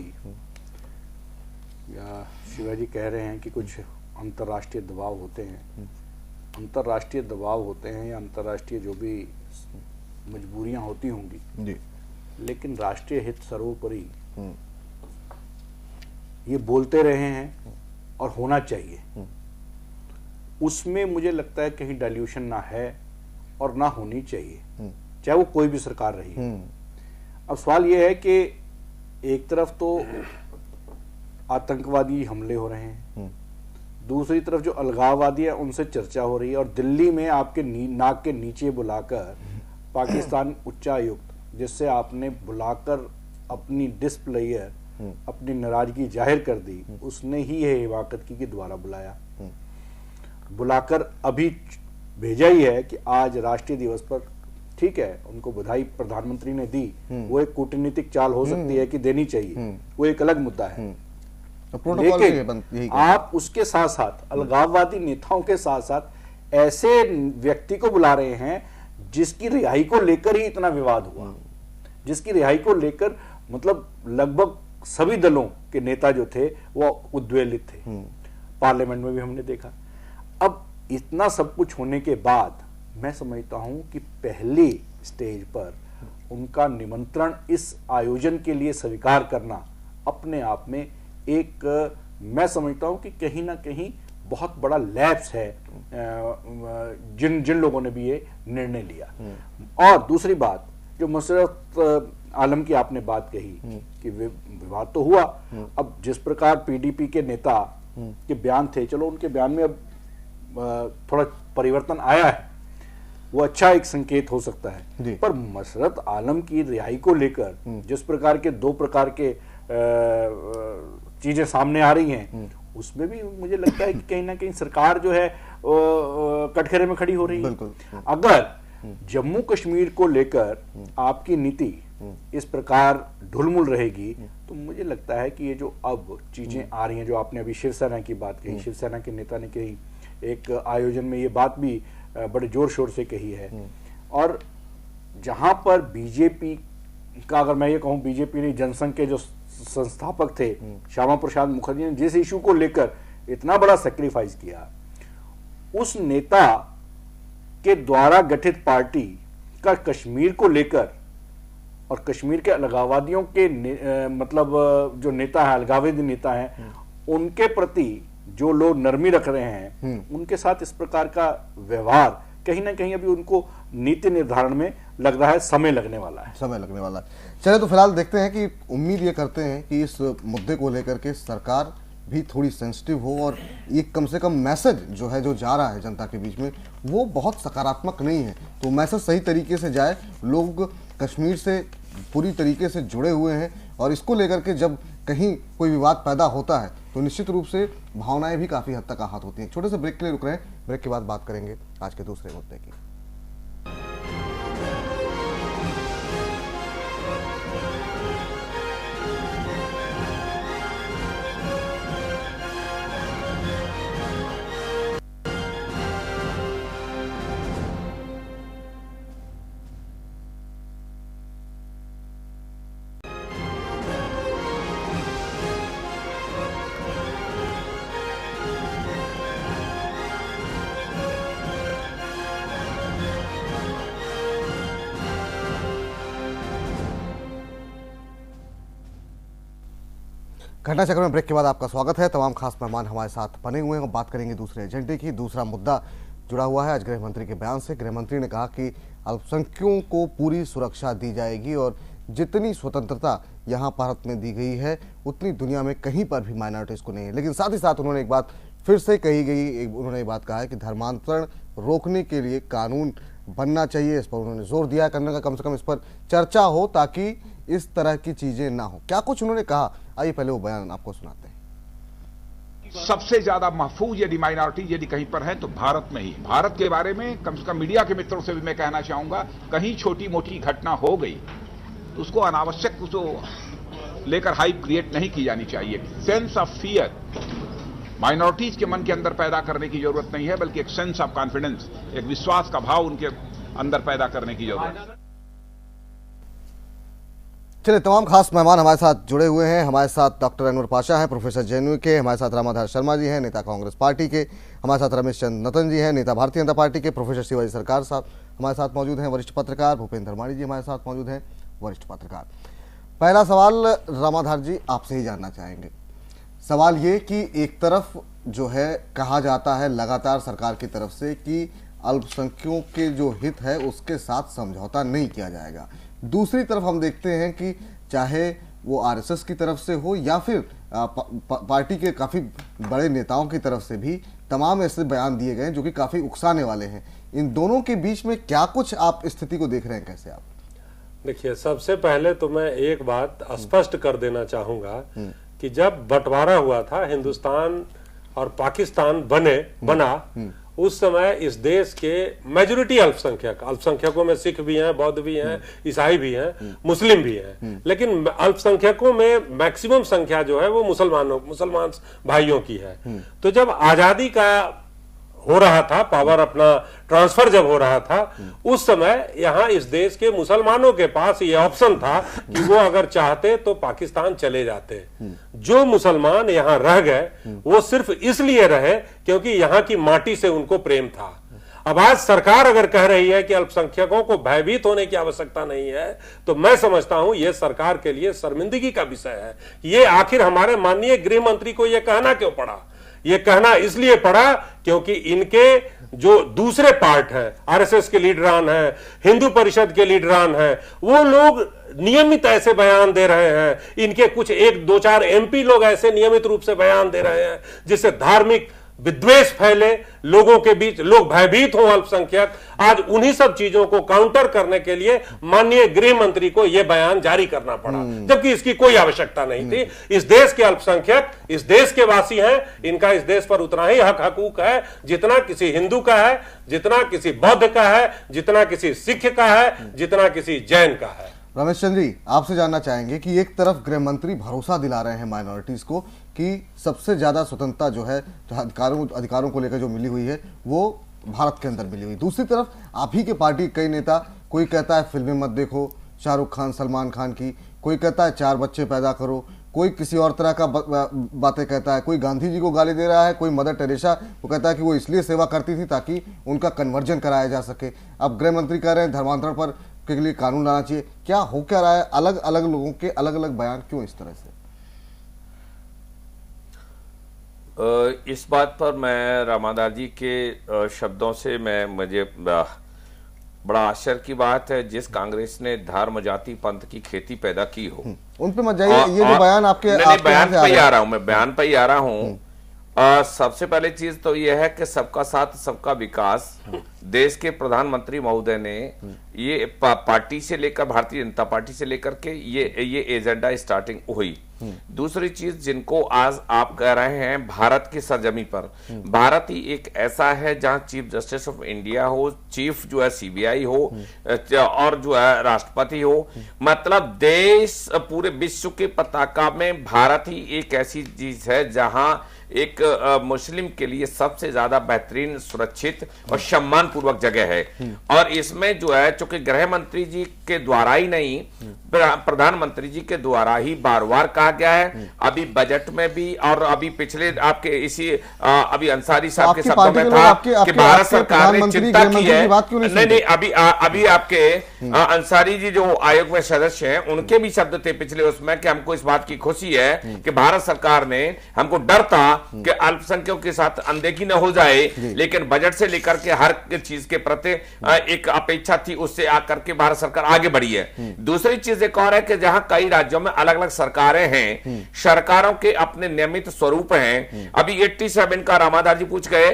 या शिवाजी कह रहे हैं कि कुछ अंतर्राष्ट्रीय दबाव होते हैं, अंतर्राष्ट्रीय दबाव होते हैं या अंतर्राष्ट्रीय जो भी मजबूरियां होती होंगी जी, लेकिन राष्ट्रीय हित सर्वोपरि ये बोलते रहे हैं और होना चाहिए। उसमें मुझे लगता है कहीं डाइल्यूशन ना है और ना होनी चाहिए, चाहे वो कोई भी सरकार रही है। अब सवाल ये है कि एक तरफ तो आतंकवादी हमले हो रहे हैं, दूसरी तरफ जो अलगाववादी है उनसे चर्चा हो रही है, और दिल्ली में आपके नाक के नीचे बुलाकर पाकिस्तान उच्चायुक्त, जिससे आपने बुलाकर अपनी डिस्प्लेयर अपनी नाराजगी जाहिर कर दी, उसने ही ये हिमाकत की कि दोबारा बुलाया, बुलाकर अभी भेजा ही है कि आज राष्ट्रीय दिवस पर, ठीक है उनको बधाई प्रधानमंत्री ने दी, वो एक कूटनीतिक चाल हो सकती है कि देनी चाहिए, वो एक अलग मुद्दा है, लेकिन आप उसके साथ साथ अलगाववादी नेताओं के साथ साथ ऐसे व्यक्ति को बुला रहे हैं जिसकी रिहाई को लेकर ही इतना विवाद हुआ, जिसकी रिहाई को लेकर मतलब लगभग सभी दलों के नेता जो थे वो उद्वेलित थे, पार्लियामेंट में भी हमने देखा। अब इतना सब कुछ होने के बाद मैं समझता हूं कि पहली स्टेज पर उनका निमंत्रण इस आयोजन के लिए स्वीकार करना अपने आप में एक, मैं समझता हूं कि कहीं ना कहीं बहुत बड़ा लैप्स है जिन लोगों ने भी ये निर्णय लिया। और दूसरी बात, जो मसरत आलम की आपने बात कही कि विवाद तो हुआ, अब जिस प्रकार पीडीपी के नेता के बयान थे, चलो उनके बयान में अब थोड़ा परिवर्तन आया है, वो अच्छा एक संकेत हो सकता है, पर मसरत आलम की रिहाई को लेकर जिस प्रकार के दो प्रकार के चीजें सामने आ रही हैं, उसमें भी मुझे लगता है कि कहीं ना कहीं सरकार जो है कटघरे में खड़ी हो रही है। अगर जम्मू कश्मीर को लेकर आपकी नीति इस प्रकार ढुलमुल रहेगी तो मुझे लगता है कि ये जो अब चीजें आ रही हैं, जो आपने अभी शिवसेना की बात कही, शिवसेना के नेता ने कही, एक आयोजन में ये बात भी बड़े जोर शोर से कही है, और जहां पर बीजेपी का, अगर मैं ये कहूं बीजेपी ने जनसंघ के जो संस्थापक थे श्यामा प्रसाद मुखर्जी ने जिस इशू को लेकर इतना बड़ा सैक्रिफाइस किया, उस नेता के द्वारा गठित पार्टी का कश्मीर को लेकर और कश्मीर के अलगाववादियों के मतलब जो नेता है, अलगाववादी नेता हैं, उनके प्रति जो लोग नरमी रख रहे हैं, उनके साथ इस प्रकार का व्यवहार कहीं ना कहीं अभी उनको नीति निर्धारण में लग रहा है समय लगने वाला है, समय लगने वाला है। चलिए तो फिलहाल देखते हैं कि उम्मीद ये करते हैं कि इस मुद्दे को लेकर के सरकार भी थोड़ी सेंसिटिव हो और एक कम से कम मैसेज जो है जो जा रहा है जनता के बीच में वो बहुत सकारात्मक नहीं है, तो मैसेज सही तरीके से जाए। लोग कश्मीर से पूरी तरीके से जुड़े हुए हैं और इसको लेकर के जब कहीं कोई विवाद पैदा होता है तो निश्चित रूप से भावनाएं भी काफ़ी हद तक आहत होती हैं। छोटे से ब्रेक के लिए रुक रहे हैं, ब्रेक के बाद बात करेंगे आज के दूसरे मुद्दे की। घटना चक्र में ब्रेक के बाद आपका स्वागत है। तमाम खास मेहमान हमारे साथ बने हुए हैं और बात करेंगे दूसरे एजेंडे की। दूसरा मुद्दा जुड़ा हुआ है आज गृह मंत्री के बयान से। गृह मंत्री ने कहा कि अल्पसंख्यकों को पूरी सुरक्षा दी जाएगी और जितनी स्वतंत्रता यहाँ भारत में दी गई है उतनी दुनिया में कहीं पर भी माइनॉरिटीज को नहीं है। लेकिन साथ ही साथ उन्होंने एक बात फिर से कही गई, उन्होंने ये बात कहा है कि धर्मांतरण रोकने के लिए कानून बनना चाहिए। इस पर उन्होंने जोर दिया करने का, कम से कम इस पर चर्चा हो ताकि इस तरह की चीजें ना हो। क्या कुछ उन्होंने कहा, आइए पहले वो बयान आपको सुनाते हैं। सबसे ज्यादा महफूज यदि माइनॉरिटी यदि कहीं पर है तो भारत में ही। भारत के बारे में कम से कम मीडिया के मित्रों से भी मैं कहना चाहूंगा, कहीं छोटी मोटी घटना हो गई तो उसको अनावश्यक उसको लेकर हाइप क्रिएट नहीं की जानी चाहिए। सेंस ऑफ फियर माइनॉरिटीज के मन के अंदर पैदा करने की जरूरत नहीं है, बल्कि एक सेंस ऑफ कॉन्फिडेंस, एक विश्वास का भाव उनके अंदर पैदा करने की जरूरत है। चलिए, तमाम खास मेहमान हमारे साथ जुड़े हुए हैं। हमारे साथ डॉक्टर अनवर पाशा हैं, प्रोफेसर जेएनयू के, हमारे साथ रामाधार शर्मा जी हैं, नेता कांग्रेस पार्टी के, हमारे साथ रमेश चंद नतन जी हैं, नेता भारतीय जनता पार्टी के, प्रोफेसर शिवाजी सरकार साहब हमारे साथ मौजूद हैं, वरिष्ठ पत्रकार, भूपेंद्र धर्माणी जी हमारे साथ मौजूद हैं, वरिष्ठ पत्रकार। पहला सवाल रामाधार जी आपसे ही जानना चाहेंगे। सवाल ये कि एक तरफ जो है कहा जाता है लगातार सरकार की तरफ से कि अल्पसंख्यकों के जो हित है उसके साथ समझौता नहीं किया जाएगा, दूसरी तरफ हम देखते हैं कि चाहे वो आरएसएस की तरफ से हो या फिर पार्टी के काफ़ी बड़े नेताओं की तरफ से भी तमाम ऐसे बयान दिए गए जो कि काफ़ी उकसाने वाले हैं। इन दोनों के बीच में क्या कुछ आप स्थिति को देख रहे हैं, कैसे आप? देखिए, सबसे पहले तो मैं एक बात स्पष्ट कर देना चाहूंगा कि जब बंटवारा हुआ था, हिंदुस्तान और पाकिस्तान बना उस समय इस देश के मेजोरिटी अल्पसंख्यकों में सिख भी हैं, बौद्ध भी हैं, ईसाई भी हैं, मुस्लिम भी हैं, लेकिन अल्पसंख्यकों में मैक्सिमम संख्या जो है वो मुसलमान भाइयों की है। तो जब आजादी का हो रहा था, पावर अपना ट्रांसफर जब हो रहा था, उस समय यहाँ इस देश के मुसलमानों के पास ये ऑप्शन था कि वो अगर चाहते तो पाकिस्तान चले जाते। जो मुसलमान यहाँ रह गए वो सिर्फ इसलिए रहे क्योंकि यहाँ की माटी से उनको प्रेम था। अब आज सरकार अगर कह रही है कि अल्पसंख्यकों को भयभीत होने की आवश्यकता नहीं है, तो मैं समझता हूं यह सरकार के लिए शर्मिंदगी का विषय है। ये आखिर हमारे माननीय गृह मंत्री को यह कहना क्यों पड़ा? ये कहना इसलिए पड़ा क्योंकि इनके जो दूसरे पार्ट हैं, आरएसएस के लीडरान हैं, हिंदू परिषद के लीडरान हैं, वो लोग नियमित ऐसे बयान दे रहे हैं। इनके कुछ 1-2-4 एमपी लोग ऐसे नियमित रूप से बयान दे रहे हैं जिससे धार्मिक विद्वेष फैले, लोगों के बीच लोग भयभीत हों अल्पसंख्यक। आज उन्हीं सब चीजों को काउंटर करने के लिए माननीय गृह मंत्री को यह बयान जारी करना पड़ा, जबकि इसकी कोई आवश्यकता नहीं थी। इस देश के अल्पसंख्यक इस देश के वासी हैं, इनका इस देश पर उतना ही हक हकूक है जितना किसी हिंदू का है, जितना किसी बौद्ध का है, जितना किसी सिख का है, जितना किसी जैन का है। रमेश चंद्र जी, आपसे जानना चाहेंगे कि एक तरफ गृह मंत्री भरोसा दिला रहे हैं माइनॉरिटीज को कि सबसे ज्यादा स्वतंत्रता जो है अधिकारों को लेकर जो मिली हुई है वो भारत के अंदर मिली हुई, दूसरी तरफ आप ही के पार्टी कई नेता, कोई कहता है फिल्में मत देखो शाहरुख खान सलमान खान की, कोई कहता है 4 बच्चे पैदा करो, कोई किसी और तरह का बातें कहता है, कोई गांधी जी को गाली दे रहा है, कोई मदर टेरेसा वो कहता है कि वो इसलिए सेवा करती थी ताकि उनका कन्वर्जन कराया जा सके। अब गृह मंत्री कह रहे हैं धर्मांतरण पर के लिए कानून लाना चाहिए। क्या हो क्या रहा है? अलग अलग लोगों के अलग अलग बयान क्यों इस तरह से? इस बात पर मैं रामाधार जी के शब्दों से मुझे बड़ा आश्चर्य की बात है, जिस कांग्रेस ने धर्म जाति पंथ की खेती पैदा की हो उन पे मत जाइए। ये जो बयान आपके बयान पे ही आ रहा हूं, मैं बयान पे ही आ रहा हूं। सबसे पहले चीज तो यह है कि सबका साथ सबका विकास देश के प्रधानमंत्री महोदय ने ये पार्टी से लेकर, भारतीय जनता पार्टी से लेकर के ये एजेंडा स्टार्टिंग हुई। दूसरी चीज जिनको आज आप कह रहे हैं भारत की सरजमी पर, भारत ही एक ऐसा है जहां चीफ जस्टिस ऑफ इंडिया हो, चीफ जो है सीबीआई हो और जो है राष्ट्रपति हो, मतलब देश पूरे विश्व के पताका में भारत ही एक ऐसी चीज है जहां एक मुस्लिम के लिए सबसे ज्यादा बेहतरीन, सुरक्षित और सम्मान पूर्वक जगह है। और इसमें जो है चूंकि गृह मंत्री जी के द्वारा ही नहीं, प्रधानमंत्री जी के द्वारा ही बार बार कहा गया है, अभी बजट में भी और अभी पिछले आपके इसी अभी अंसारी साहब के शब्दों में था कि भारत सरकार ने चिंता की है। नहीं, अभी आपके अंसारी जी जो आयोग में सदस्य हैं उनके भी शब्द थे पिछले उसमें कि हमको इस बात की खुशी है कि भारत सरकार ने, हमको डर था कि अल्पसंख्यकों के साथ अनदेखी न हो जाए, लेकिन बजट से लेकर के हर चीज के प्रति एक अपेक्षा थी, उससे आकर के भारत सरकार आगे बढ़ी है। दूसरी चीज एक और है कि जहां कई राज्यों में अलग अलग सरकारें हैं, सरकारों के अपने नियमित स्वरूप हैं। अभी 87 का रामाधार जी पूछ गए,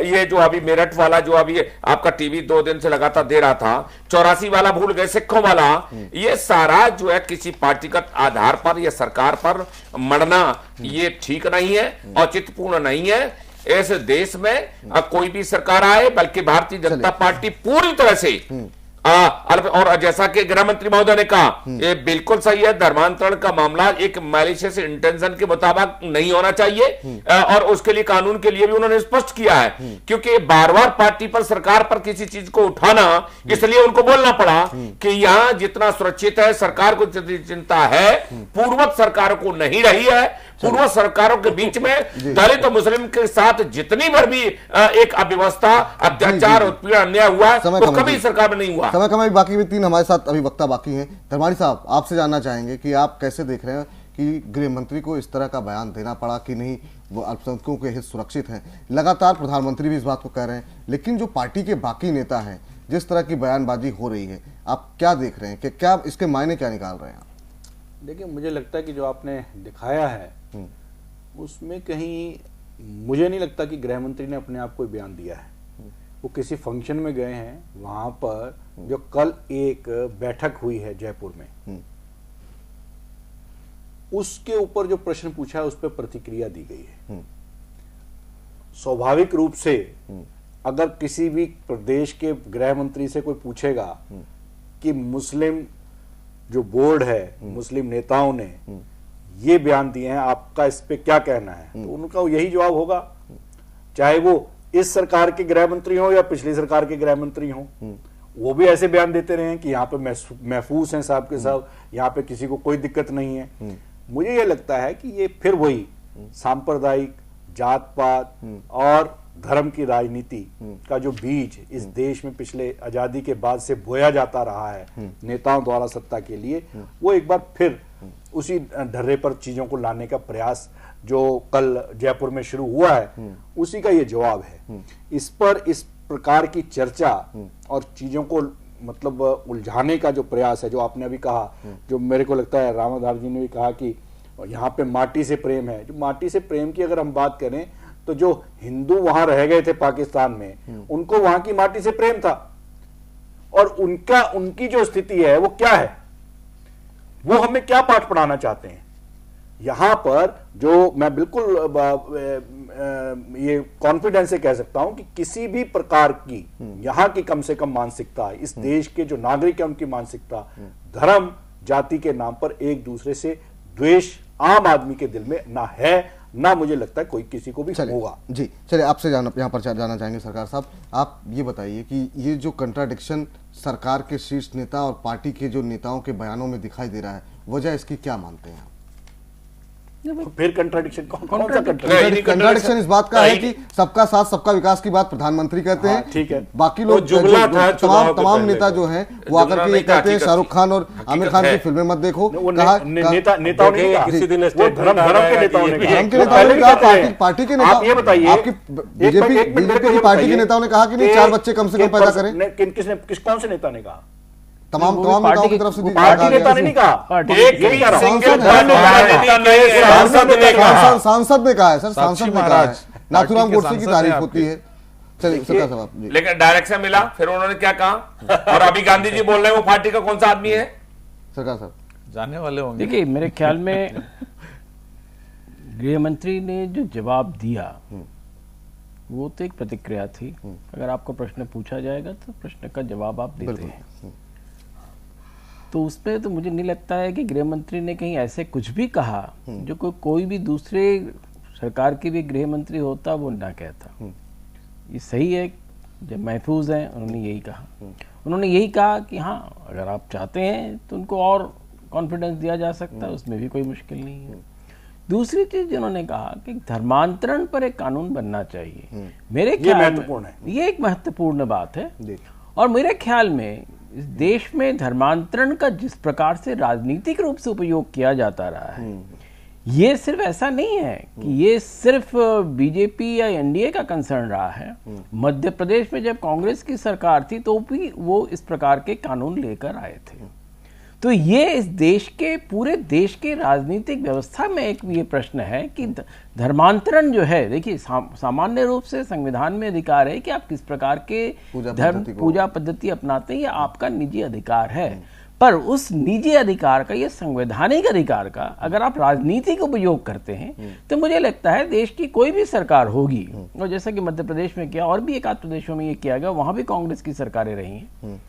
ये जो अभी मेरठ वाला जो अभी आपका टीवी 2 दिन से लगातार दे रहा था, 84 वाला भूल गए, सिखों वाला, ये सारा जो है किसी पार्टीगत आधार पर या सरकार पर मरना ये ठीक नहीं है। औचित्यपूर्ण नहीं है। इस देश में कोई भी सरकार आए, बल्कि भारतीय जनता पार्टी पूरी तरह से और जैसा कि गृह मंत्री महोदय ने कहा, ये बिल्कुल सही है, धर्मांतरण का मामला एक मैलिशियस इंटेंशन के मुताबिक नहीं होना चाहिए और उसके लिए कानून के लिए भी उन्होंने स्पष्ट किया है, क्योंकि बार बार पार्टी पर, सरकार पर किसी चीज को उठाना, इसलिए उनको बोलना पड़ा कि यहां जितना सुरक्षित है, सरकार को जितनी चिंता है पूर्ववत सरकारों को नहीं रही है। पूर्व सरकारों के बीच में दलित और मुस्लिम के साथ जितनी बार भी एक अव्यवस्था, अत्याचार, उत्पीड़न, अन्याय हुआ है, वो कभी सरकार में नहीं हुआ। समय कम बाकी भी 3 हमारे साथ अभी वक्ता बाकी हैं। धर्माणी साहब, आपसे जानना चाहेंगे कि आप कैसे देख रहे हैं कि गृह मंत्री को इस तरह का बयान देना पड़ा कि नहीं वो अल्पसंख्यकों के हित सुरक्षित हैं। लगातार प्रधानमंत्री भी इस बात को कह रहे हैं, लेकिन जो पार्टी के बाकी नेता हैं, जिस तरह की बयानबाजी हो रही है, आप क्या देख रहे हैं कि क्या इसके मायने क्या निकाल रहे हैं? देखिए, मुझे लगता है कि जो आपने दिखाया है उसमें कहीं मुझे नहीं लगता कि गृह मंत्री ने अपने आप कोई बयान दिया है। वो किसी फंक्शन में गए हैं, वहां पर जो कल एक बैठक हुई है जयपुर में, उसके ऊपर जो प्रश्न पूछा है उस पर प्रतिक्रिया दी गई है। स्वाभाविक रूप से अगर किसी भी प्रदेश के गृह मंत्री से कोई पूछेगा कि मुस्लिम जो बोर्ड है, मुस्लिम नेताओं ने ये बयान दिए हैं, आपका इस पे क्या कहना है, तो उनका यही जवाब होगा, चाहे वो इस सरकार के गृह मंत्री हो या पिछली सरकार के गृह मंत्री हो। वो भी ऐसे बयान देते रहे हैं कि यहाँ पे महफूज हैं साहब के साहब, यहाँ पे किसी को कोई दिक्कत नहीं है। मुझे ये लगता है कि ये फिर वही सांप्रदायिक, जात पात और धर्म की राजनीति का जो बीज इस देश में पिछले आजादी के बाद से बोया जाता रहा है नेताओं द्वारा सत्ता के लिए, वो एक बार फिर उसी ढर्रे पर चीजों को लाने का प्रयास जो कल जयपुर में शुरू हुआ है, उसी का ये जवाब है। इस पर इस प्रकार की चर्चा और चीजों को मतलब उलझाने का जो प्रयास है, जो आपने अभी कहा, जो मेरे को लगता है रामाधार जी ने भी कहा कि यहाँ पे माटी से प्रेम है। जो माटी से प्रेम की अगर हम बात करें तो जो हिंदू वहां रह गए थे पाकिस्तान में, उनको वहां की माटी से प्रेम था, और उनकी जो स्थिति है वो क्या है, वो हमें क्या पाठ पढ़ाना चाहते हैं। यहां पर जो मैं बिल्कुल ये कॉन्फिडेंस से कह सकता हूं कि किसी भी प्रकार की यहां की कम से कम मानसिकता, इस देश के जो नागरिक है उनकी मानसिकता, धर्म जाति के नाम पर एक दूसरे से द्वेष आम आदमी के दिल में ना है, ना मुझे लगता है कोई किसी को भी होगा। जी चलिए, आपसे यहाँ पर जाना चाहेंगे सरकार साहब, आप ये बताइए कि ये जो कंट्राडिक्शन सरकार के शीर्ष नेता और पार्टी के जो नेताओं के बयानों में दिखाई दे रहा है, वजह इसकी क्या मानते हैं? फिर कंट्राडिक्शन कौन सा कंट्राडिक्शन इस बात का है कि सबका साथ सबका विकास की बात प्रधानमंत्री कहते हैं, ठीक है, बाकी लोग तमाम नेता जो हैं वो आकर के ये कहते हैं शाहरुख खान और आमिर खान की फिल्में मत देखो। नेताओं ने किसी दिन धर्म के नेताओं ने कहा, पार्टी के नेता, ये बताइए, आपकी बीजेपी की पार्टी के नेताओं ने कहा कि नहीं 4 बच्चे कम से कम पैदा करें। कौन से नेता ने कहा? तमाम नेताओं की तरफ से पार्टी नेता ने नहीं कहा, सांसद ने कहा है सर, सांसद ने कहा है, नाथुराम गोडसे की तारीफ होती है। चलिए सरकार साहब, लेकिन डायरेक्शन मिला, फिर उन्होंने क्या कहा, और अभी गांधी जी बोल रहे हैं वो पार्टी का कौन सा आदमी है? सरकार साहब जानने वाले होंगे। देखिए, मेरे ख्याल में गृह मंत्री ने जो जवाब दिया वो तो एक प्रतिक्रिया थी। अगर आपको प्रश्न पूछा जाएगा तो प्रश्न का जवाब आप देते हैं, तो उस पर तो मुझे नहीं लगता है कि गृह मंत्री ने कहीं ऐसे कुछ भी कहा जो कोई भी दूसरे सरकार के भी गृह मंत्री होता वो ना कहता। ये सही है, जब महफूज हैं उन्होंने यही कहा। उन्होंने यही कहा कि हाँ, अगर आप चाहते हैं तो उनको और कॉन्फिडेंस दिया जा सकता है, उसमें भी कोई मुश्किल नहीं है। दूसरी चीज जिन्होंने कहा कि धर्मांतरण पर एक कानून बनना चाहिए, मेरे ख्याल में ये एक महत्वपूर्ण बात है। और मेरे ख्याल में इस देश में धर्मांतरण का जिस प्रकार से राजनीतिक रूप से उपयोग किया जाता रहा है, ये सिर्फ ऐसा नहीं है कि ये सिर्फ बीजेपी या एनडीए का कंसर्न रहा है। मध्य प्रदेश में जब कांग्रेस की सरकार थी तो भी वो इस प्रकार के कानून लेकर आए थे। तो ये इस देश के, पूरे देश के राजनीतिक व्यवस्था में एक ये प्रश्न है कि धर्मांतरण जो है, देखिए सामान्य रूप से संविधान में अधिकार है कि आप किस प्रकार के धर्म पूजा पद्धति अपनाते हैं, ये आपका निजी अधिकार है। पर उस निजी अधिकार का, ये संवैधानिक अधिकार का अगर आप राजनीतिक उपयोग करते हैं तो मुझे लगता है देश की कोई भी सरकार होगी, और जैसा कि मध्य प्रदेश में किया और भी एक आध प्रदेशों में ये किया गया, वहां भी कांग्रेस की सरकारें रही हैं,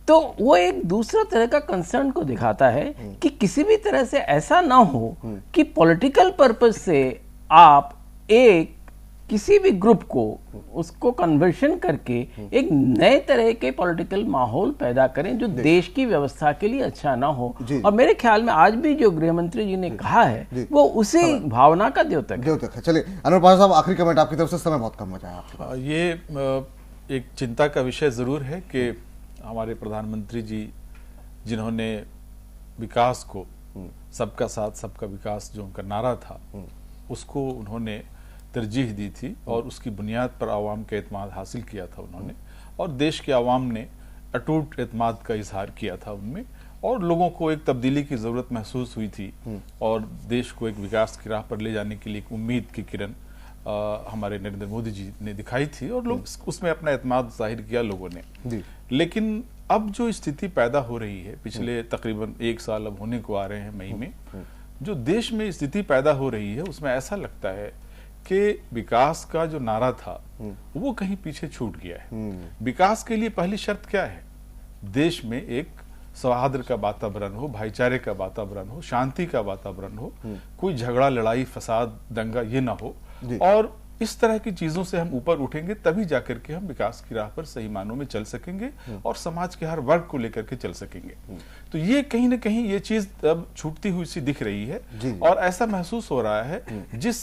तो वो एक दूसरा तरह का कंसर्न को दिखाता है कि किसी भी तरह से ऐसा ना हो कि पॉलिटिकल पर्पस से आप एक किसी भी ग्रुप को उसको कन्वर्शन करके एक नए तरह के पॉलिटिकल माहौल पैदा करें जो देश की व्यवस्था के लिए अच्छा ना हो। और मेरे ख्याल में आज भी जो गृह मंत्री जी ने कहा है वो उसी भावना का द्योतक है। चलिए अनवर पाशा साहब, आखिरी कमेंट आपकी तरफ से, समय बहुत कम बचा है आपके पास। ये एक चिंता का विषय जरूर है कि हमारे प्रधानमंत्री जी जिन्होंने विकास को, सबका साथ सबका विकास जो उनका नारा था, उसको उन्होंने तरजीह दी थी और उसकी बुनियाद पर आवाम का एतमाद हासिल किया था उन्होंने, और देश के आवाम ने अटूट एतमाद का इजहार किया था उनमें, और लोगों को एक तब्दीली की ज़रूरत महसूस हुई थी और देश को एक विकास की राह पर ले जाने के लिए एक उम्मीद की किरण हमारे नरेंद्र मोदी जी ने दिखाई थी और लोग उसमें अपना एतमाद जाहिर किया लोगों ने। लेकिन अब जो स्थिति पैदा हो रही है, पिछले तकरीबन 1 साल अब होने को आ रहे हैं मई में, जो देश में स्थिति पैदा हो रही है उसमें ऐसा लगता है कि विकास का जो नारा था वो कहीं पीछे छूट गया है। विकास के लिए पहली शर्त क्या है? देश में एक सौहार्द का वातावरण हो, भाईचारे का वातावरण हो, शांति का वातावरण हो, कोई झगड़ा लड़ाई फसाद दंगा ये ना हो, और इस तरह की चीजों से हम ऊपर उठेंगे तभी जाकर के हम विकास की राह पर सही मानों में चल सकेंगे और समाज के हर वर्ग को लेकर के चल सकेंगे। तो ये कहीं ना कहीं ये चीज अब छूटती हुई सी दिख रही है और ऐसा महसूस हो रहा है। जिस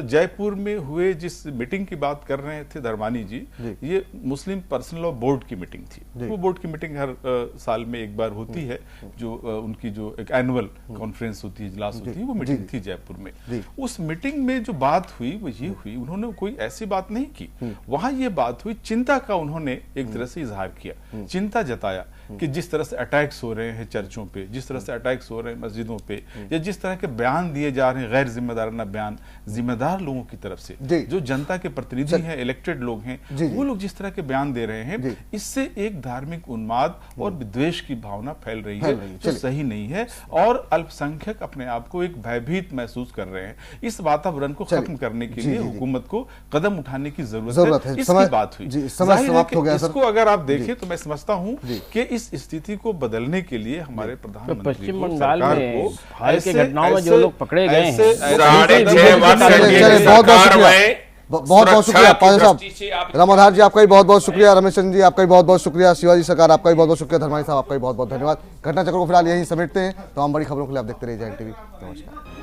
जयपुर में हुए जिस मीटिंग की बात कर रहे थे धर्मानी जी, ये मुस्लिम पर्सनल लॉ बोर्ड की मीटिंग थी। वो बोर्ड की मीटिंग हर साल में एक बार होती है, जो उनकी जो एक एनुअल कॉन्फ्रेंस होती है, इजलास होती है, वो मीटिंग थी जयपुर में। उस मीटिंग में जो बात हुई वो ये हुई, उन्होंने कोई ऐसी बात नहीं की, वहां ये बात हुई चिंता का उन्होंने एक तरह से इजहार किया, चिंता जताया कि जिस तरह से अटैक्स हो रहे हैं चर्चों पे, जिस तरह से अटैक्स हो रहे हैं मस्जिदों पे, या जिस तरह के बयान दिए जा रहे हैं गैर जिम्मेदाराना बयान जिम्मेदार लोगों की तरफ से, जो जनता के प्रतिनिधि हैं, इलेक्टेड लोग हैं, वो लोग जिस तरह के बयान दे रहे हैं, इससे एक धार्मिक उन्माद और विद्वेष की भावना फैल रही है जो सही नहीं है, और अल्पसंख्यक अपने आप को एक भयभीत महसूस कर रहे हैं। इस वातावरण को खत्म करने के लिए हुकूमत को कदम उठाने की जरूरत है। इसकी बात हुई, इसको अगर आप देखें तो मैं समझता हूं कि इस स्थिति को बदलने के लिए हमारे प्रधानमंत्री पश्चिम बंगाल में हाल की घटनाओं में जो लोग पकड़े गए हैं, बहुत बहुत शुक्रिया पाशा साहब, रामाधार जी आपका भी बहुत बहुत शुक्रिया, रमेश चंद्र जी आपका भी बहुत बहुत शुक्रिया, शिवाजी सरकार आपका भी बहुत बहुत शुक्रिया, धर्मानी साहब आपका भी बहुत बहुत धन्यवाद। घटना चक्र को फिलहाल यहीं समेटते हैं, तो हम बड़ी खबरों के लिए आप देखते रहिए जय टीवी। नमस्कार।